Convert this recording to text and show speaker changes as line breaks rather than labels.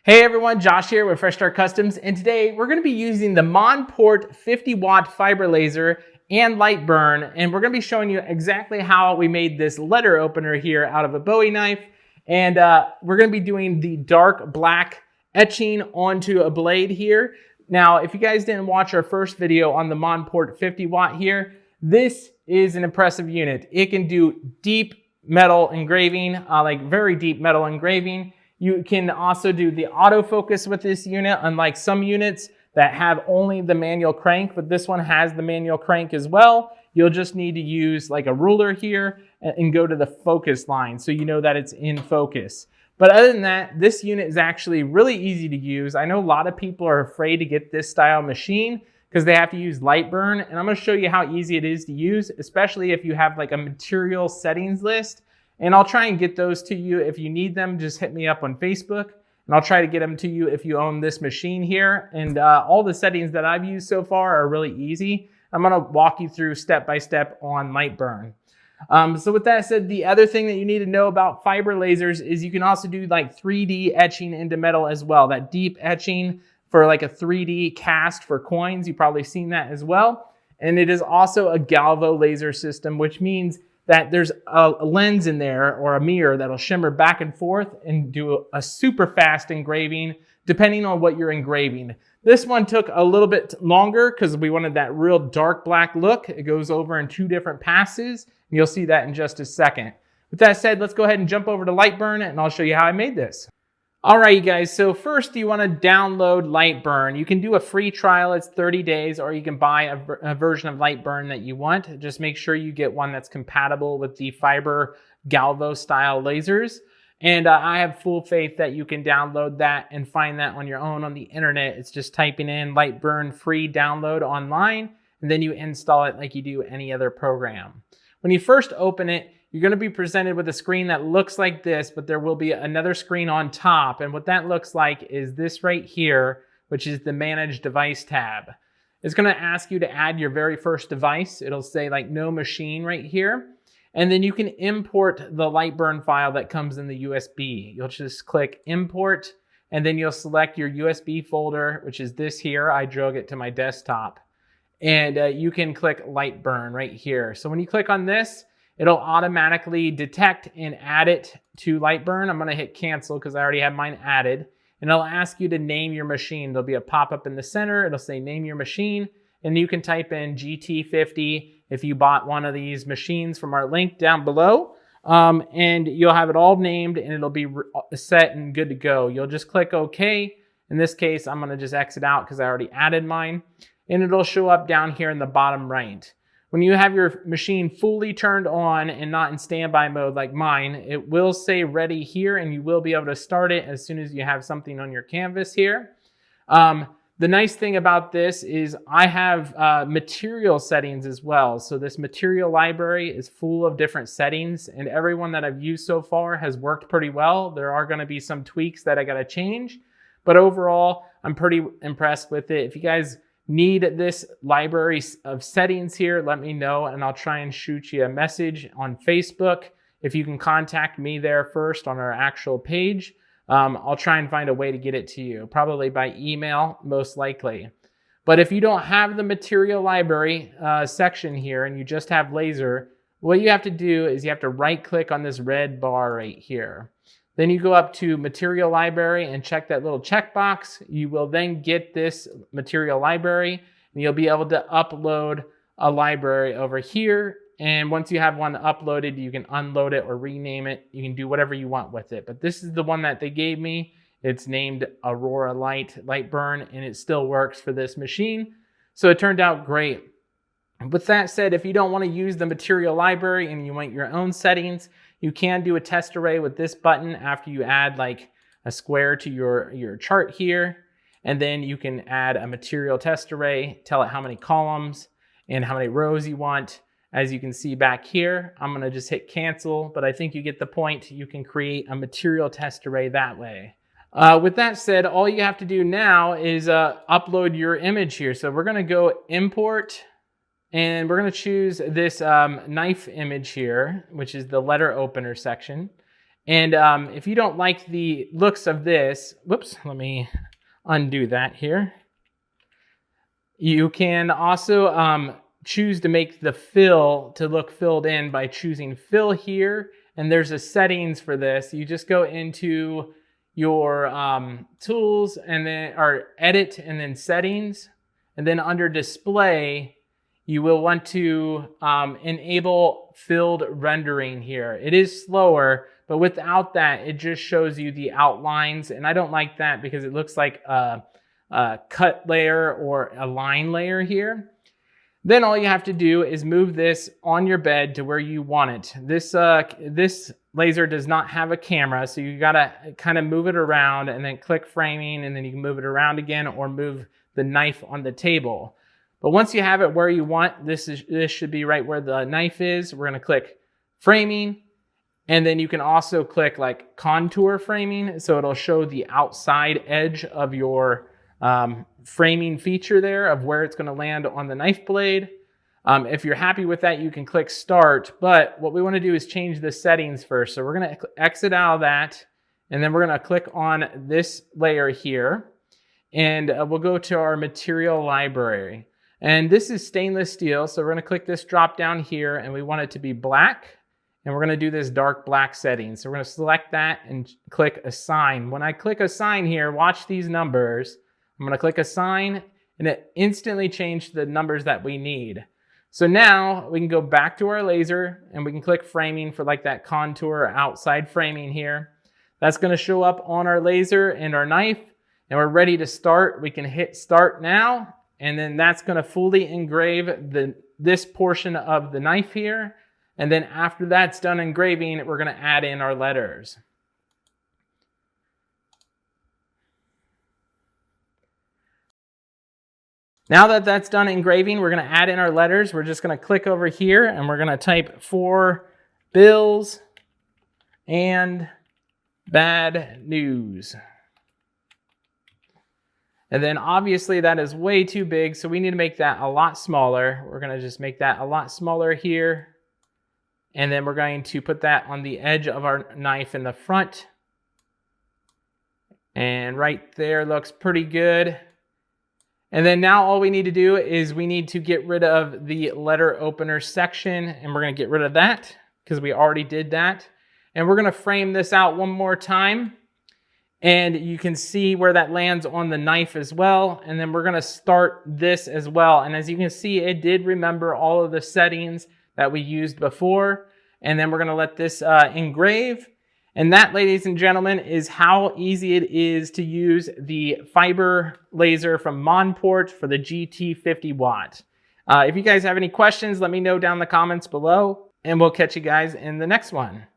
Hey everyone, Josh here with Fresh Start Customs, and today we're going to be using the Monport 50W Fiber Laser and Lightburn, and we're going to be showing you exactly how we made this letter opener here out of a Bowie knife, and we're going to be doing the dark black etching onto a blade here. Now, if you guys didn't watch our first video on the Monport 50W here, this is an impressive unit. It can do deep metal engraving, like very deep metal engraving. You can also do the autofocus with this unit, unlike some units that have only the manual crank, but this one has the manual crank as well. You'll just need to use like a ruler here and go to the focus line so you know that it's in focus. But other than that, this unit is actually really easy to use. I know a lot of people are afraid to get this style machine because they have to use Lightburn, and I'm going to show you how easy it is to use, especially if you have like a material settings list. And I'll try and get those to you. If you need them, just hit me up on Facebook, and I'll try to get them to you if you own this machine here. And all the settings that I've used so far are really easy. I'm going to walk you through step by step on Lightburn. So with that said, the other thing that you need to know about fiber lasers is you can also do like 3D etching into metal as well. That deep etching for like a 3D cast for coins. You've probably seen that as well. And it is also a galvo laser system, which means that there's a lens in there or a mirror that'll shimmer back and forth and do a super fast engraving depending on what you're engraving. This one took a little bit longer because we wanted that real dark black look. It goes over in 2 different passes, and you'll see that in just a second. With that said, let's go ahead and jump over to Lightburn, and I'll show you how I made this. All right, you guys, so first you want to download Lightburn. You can do a free trial, it's 30 days, or you can buy a version of Lightburn that you want. Just make sure you get one that's compatible with the fiber galvo style lasers. And I have full faith that you can download that and find that on your own on the internet. It's just typing in Lightburn free download online, and then you install it like you do any other program. When you first open it, you're going to be presented with a screen that looks like this, but there will be another screen on top. And what that looks like is this right here, which is the Manage Device tab. It's going to ask you to add your very first device. It'll say like no machine right here. And then you can import the Lightburn file that comes in the USB. You'll just click Import, and then you'll select your USB folder, which is this here. I drug it to my desktop. And you can click Lightburn right here. So when you click on this, it'll automatically detect and add it to Lightburn. I'm going to hit cancel because I already have mine added. And it'll ask you to name your machine. There'll be a pop-up in the center. It'll say name your machine. And you can type in GT50 if you bought one of these machines from our link down below. And you'll have it all named and it'll be set and good to go. You'll just click OK. In this case, I'm going to just exit out because I already added mine. And it'll show up down here in the bottom right. When you have your machine fully turned on and not in standby mode like mine, it will say ready here, and you will be able to start it as soon as you have something on your canvas here. The nice thing about this is I have material settings as well. So this material library is full of different settings, and every one that I've used so far has worked pretty well. There are going to be some tweaks that I got to change, but overall, I'm pretty impressed with it. If you guys need this library of settings here, let me know, and I'll try and shoot you a message on Facebook. If you can contact me there first on our actual page, I'll try and find a way to get it to you, probably by email, most likely. But if you don't have the material library section here and you just have laser, what you have to do is you have to right click on this red bar right here. Then you go up to Material Library and check that little checkbox. You will then get this material library, and you'll be able to upload a library over here. And once you have one uploaded, you can unload it or rename it. You can do whatever you want with it. But this is the one that they gave me. It's named Aurora Lightburn, and it still works for this machine. So it turned out great. With that said, if you don't want to use the material library and you want your own settings, you can do a test array with this button after you add like a square to your chart here. And then you can add a material test array, tell it how many columns and how many rows you want. As you can see back here, I'm going to just hit cancel, but I think you get the point. You can create a material test array that way. With that said, all you have to do now is upload your image here. So we're going to go import. And we're going to choose this knife image here, which is the letter opener section. And if you don't like the looks of this, whoops, let me undo that here. You can also choose to make the fill to look filled in by choosing fill here. And there's a settings for this. You just go into your tools and then edit and then settings. And then under display, you will want to enable filled rendering here. It is slower, but without that, it just shows you the outlines. And I don't like that because it looks like a cut layer or a line layer here. Then all you have to do is move this on your bed to where you want it. This laser does not have a camera, so you gotta kind of move it around and then click framing, and then you can move it around again or move the knife on the table. But once you have it where you want, this should be right where the knife is. We're gonna click framing, and then you can also click like contour framing, so it'll show the outside edge of your framing feature there of where it's going to land on the knife blade. If you're happy with that, you can click start, but what we want to do is change the settings first. So we're going to exit out of that, and then we're going to click on this layer here, and we'll go to our material library. And this is stainless steel, so we're going to click this drop down here, and we want it to be black, and we're going to do this dark black setting. So we're going to select that and click assign. When I click assign here, watch these numbers. I'm going to click assign, and it instantly changed the numbers that we need. So now we can go back to our laser, and we can click framing for like that contour outside framing here. That's going to show up on our laser and our knife, and we're ready to start. We can hit start now, and then that's going to fully engrave this portion of the knife here. And then after that's done engraving, we're going to add in our letters. Now that that's done engraving, we're going to add in our letters. We're just going to click over here, and we're going to type for bills and bad news. And then obviously that is way too big, so we need to make that a lot smaller. We're going to just make that a lot smaller here. And then we're going to put that on the edge of our knife in the front. And right there looks pretty good. And then now all we need to do is we need to get rid of the letter opener section, and we're going to get rid of that because we already did that. And we're going to frame this out one more time, and you can see where that lands on the knife as well. And then we're going to start this as well. And as you can see, it did remember all of the settings that we used before. And then we're going to let this engrave. And that, ladies and gentlemen, is how easy it is to use the fiber laser from Monport for the GT50W. If you guys have any questions, let me know down in the comments below, and we'll catch you guys in the next one.